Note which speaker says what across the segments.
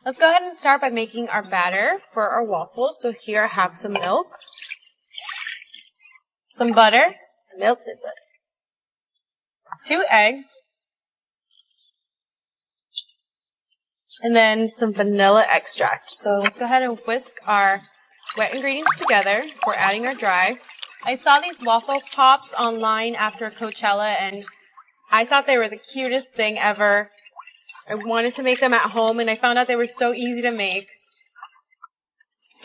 Speaker 1: Let's go ahead and start by making our batter for our waffles. So here I have some milk, some butter, melted butter, 2 eggs, and then some vanilla extract. So let's go ahead and whisk our wet ingredients together. We're adding our dry. I saw these waffle pops online after Coachella, and I thought they were the cutest thing ever. I wanted to make them at home, and I found out they were so easy to make.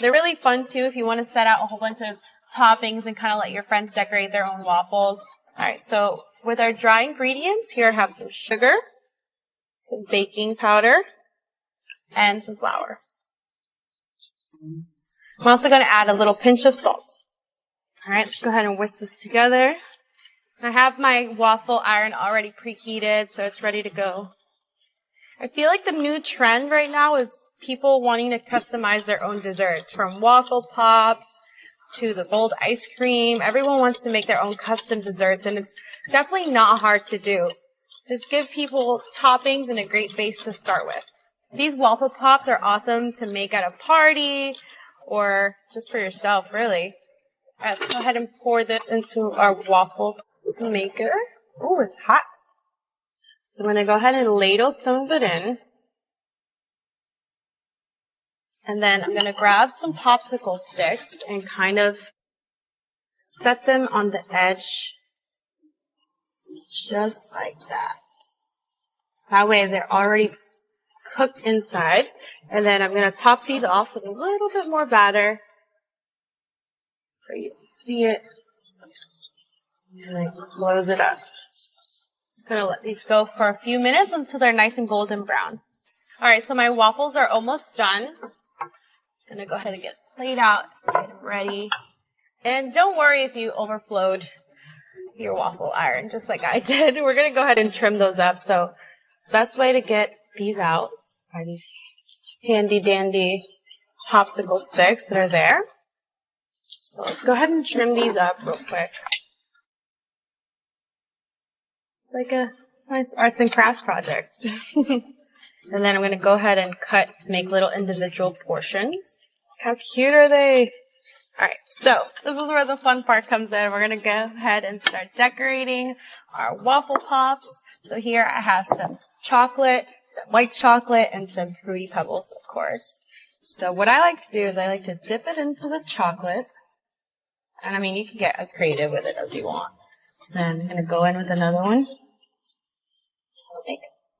Speaker 1: They're really fun, too, if you want to set out a whole bunch of toppings and kind of let your friends decorate their own waffles. All right, so with our dry ingredients, here I have some sugar, some baking powder, and some flour. I'm also going to add a little pinch of salt. All right, let's go ahead and whisk this together. I have my waffle iron already preheated, so it's ready to go. I feel like the new trend right now is people wanting to customize their own desserts, from waffle pops to the rolled ice cream. Everyone wants to make their own custom desserts, and it's definitely not hard to do. Just give people toppings and a great base to start with. These waffle pops are awesome to make at a party or just for yourself, really. All right, let's go ahead and pour this into our waffle maker. Oh, it's hot. So I'm going to go ahead and ladle some of it in. And then I'm going to grab some popsicle sticks and kind of set them on the edge. Just like that. That way they're already cooked inside. And then I'm going to top these off with a little bit more batter for you to see it. And then close it up. I'm going to let these go for a few minutes until they're nice and golden brown. Alright, so my waffles are almost done. I'm going to go ahead and get the plate out, get them ready. And don't worry if you overflowed your waffle iron, just like I did. We're going to go ahead and trim those up. So, best way to get these out are these handy dandy popsicle sticks that are there. So let's go ahead and trim these up real quick. Like a nice arts and crafts project. And then I'm going to go ahead and cut to make little individual portions. How cute are they? Alright, so this is where the fun part comes in. We're going to go ahead and start decorating our waffle pops. So here I have some chocolate, some white chocolate, and some Fruity Pebbles, of course. So what I like to do is I like to dip it into the chocolate. And I mean, you can get as creative with it as you want. Then I'm going to go in with another one. Make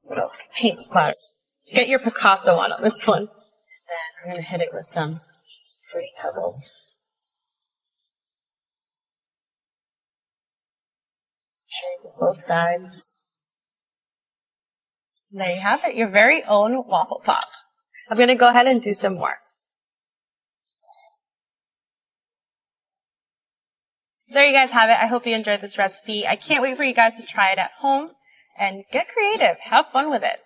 Speaker 1: little paint splatters. Get your Picasso on this one. Then I'm going to hit it with some Fruity Pebbles. Both sides. There you have it, your very own waffle pop. I'm going to go ahead and do some more. There you guys have it. I hope you enjoyed this recipe. I can't wait for you guys to try it at home and get creative. Have fun with it.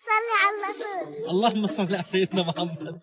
Speaker 2: صلي على الرسول. اللهم صل على سيدنا محمد.